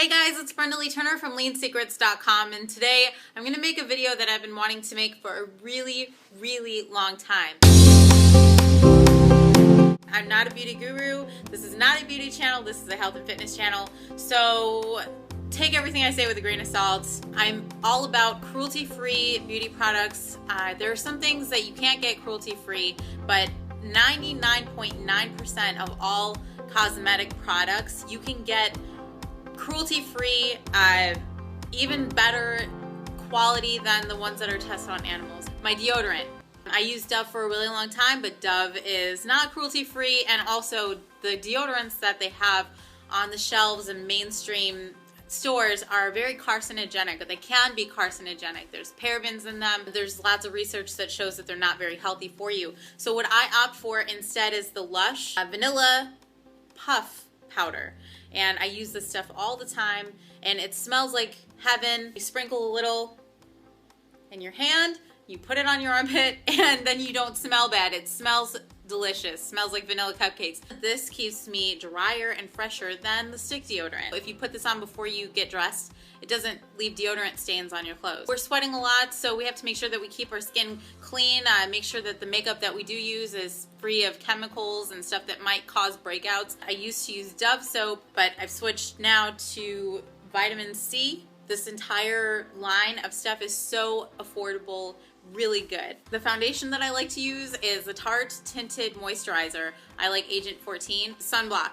Hey guys, it's Brenda Lee Turner from LeanSecrets.com, and today I'm going to make a video that I've been wanting to make for a really long time. I'm not a beauty guru, this is not a beauty channel, this is a health and fitness channel, so take everything I say with a grain of salt. I'm all about cruelty-free beauty products. There are some things that you can't get cruelty-free, but 99.9% of all cosmetic products you can get cruelty-free, even better quality than the ones that are tested on animals. My deodorant. I used Dove for a really long time, but Dove is not cruelty-free, and also the deodorants that they have on the shelves in mainstream stores are very carcinogenic, but they can be carcinogenic. There's parabens in them. There's lots of research that shows that they're not very healthy for you. So what I opt for instead is the Lush Vanilla Puff powder, and I use this stuff all the time, and it smells like heaven. You sprinkle a little in your hand, you put it on your armpit, and then you don't smell bad. It smells delicious. Smells like vanilla cupcakes. This keeps me drier and fresher than the stick deodorant. If you put this on before you get dressed, it doesn't leave deodorant stains on your clothes. We're sweating a lot, so we have to make sure that we keep our skin clean, make sure that the makeup that we do use is free of chemicals and stuff that might cause breakouts. I used to use Dove soap, but I've switched now to vitamin C. This entire line of stuff is so affordable, really good. The foundation that I like to use is the Tarte Tinted Moisturizer. I like Agent 14. Sunblock.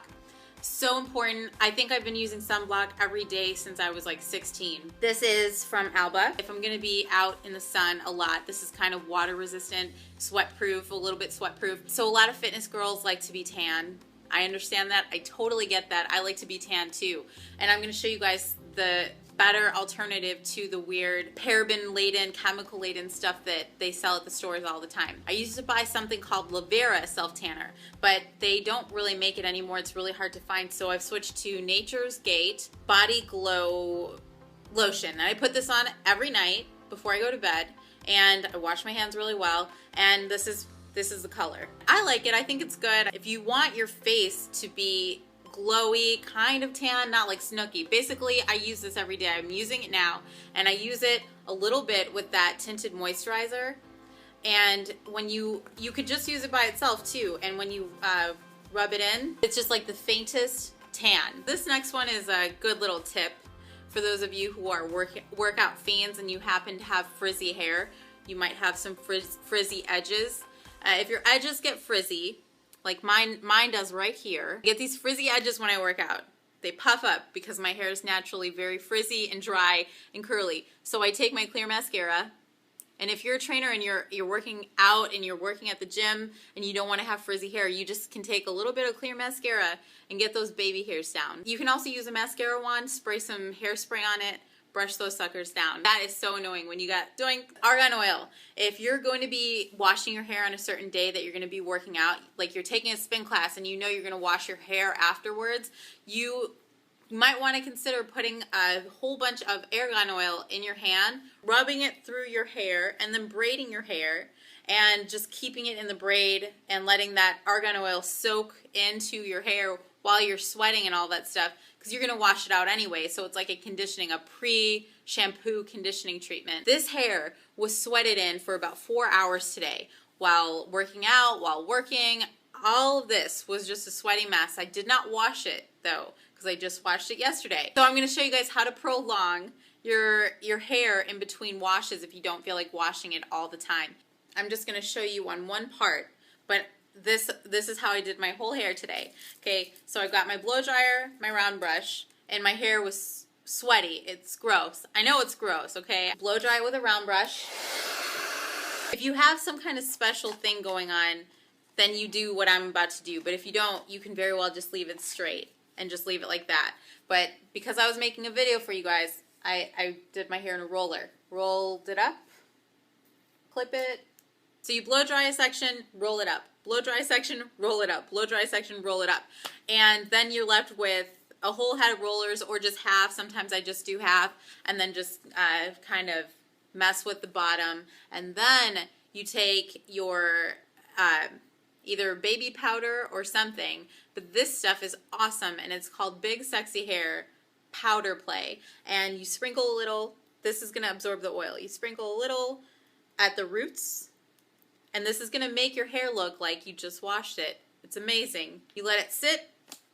So important. I think I've been using sunblock every day since I was like 16. This is from Alba. If I'm gonna be out in the sun a lot, this is kind of water resistant, sweat proof, a little bit sweat proof. So a lot of fitness girls like to be tan. I understand that. I totally get that. I like to be tan too. And I'm gonna show you guys the better alternative to the weird paraben-laden, chemical-laden stuff that they sell at the stores all the time. I used to buy something called Lavera self-tanner, but they don't really make it anymore. It's really hard to find, so I've switched to Nature's Gate Body Glow Lotion. And I put this on every night before I go to bed, and I wash my hands really well, and this is the color. I like it. I think it's good. If you want your face to be glowy, kind of tan, not like Snooki. Basically, I use this every day. I'm using it now, and I use it a little bit with that tinted moisturizer. And when you could just use it by itself too, and when you rub it in, it's just like the faintest tan. This next one is a good little tip for those of you who are workout fiends and you happen to have frizzy hair. You might have some frizzy edges. If your edges get frizzy, like mine does right here. I get these frizzy edges when I work out. They puff up because my hair is naturally very frizzy and dry and curly. So I take my clear mascara, and if you're a trainer and you're working out and you're working at the gym and you don't want to have frizzy hair, you just can take a little bit of clear mascara and get those baby hairs down. You can also use a mascara wand, spray some hairspray on it, brush those suckers down. That is so annoying when you got doing argan oil. If you're going to be washing your hair on a certain day that you're going to be working out, like you're taking a spin class and you know you're going to wash your hair afterwards, you might want to consider putting a whole bunch of argan oil in your hand, rubbing it through your hair, and then braiding your hair, and just keeping it in the braid and letting that argan oil soak into your hair while you're sweating and all that stuff, because you're going to wash it out anyway, so it's like a pre-shampoo conditioning treatment. This hair was sweated in for about 4 hours today while working out, while working. All of this was just a sweaty mess. I did not wash it, though, because I just washed it yesterday. So I'm going to show you guys how to prolong your hair in between washes if you don't feel like washing it all the time. I'm just going to show you on one part, but this is how I did my whole hair today. Okay, so I've got my blow dryer, my round brush, and my hair was sweaty. It's gross. I know it's gross, okay? Blow dry it with a round brush. If you have some kind of special thing going on, then you do what I'm about to do. But if you don't, you can very well just leave it straight and just leave it like that. But because I was making a video for you guys, I did my hair in a roller. Rolled it up, clip it. So you blow dry a section, roll it up. Blow dry section, roll it up. Blow dry section, roll it up. And then you're left with a whole head of rollers, or just half. Sometimes I just do half, and then just kind of mess with the bottom. And then you take your either baby powder or something, but this stuff is awesome, and it's called Big Sexy Hair powder play, and you sprinkle a little. This is going to absorb the oil. You sprinkle a little at the roots, and this is going to make your hair look like you just washed it. It's amazing. You let it sit,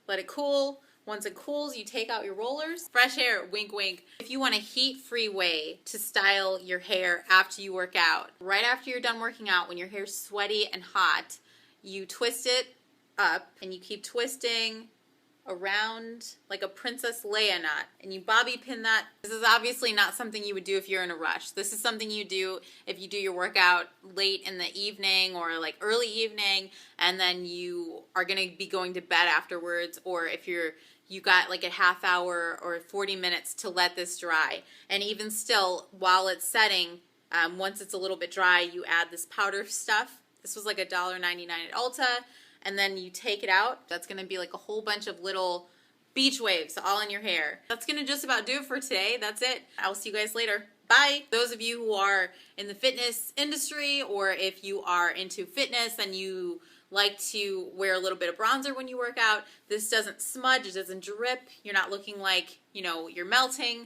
let it cool. Once it cools, you take out your rollers. Fresh hair, wink wink. If you want a heat-free way to style your hair after you work out, right after you're done working out, when your hair's sweaty and hot, you twist it up and you keep twisting around like a Princess Leia knot, and you bobby pin that. This is obviously not something you would do if you're in a rush. This is something you do if you do your workout late in the evening or like early evening, and then you are going to be going to bed afterwards, or if you got like a half hour or 40 minutes to let this dry. And even still, while it's setting, once it's a little bit dry, you add this powder stuff. This was like $1.99 at Ulta. And then you take it out. That's going to be like a whole bunch of little beach waves all in your hair. That's going to just about do it for today. That's it. I'll see you guys later. Bye. Those of you who are in the fitness industry, or if you are into fitness and you like to wear a little bit of bronzer when you work out, this doesn't smudge, it doesn't drip. You're not looking like, you know, you're melting.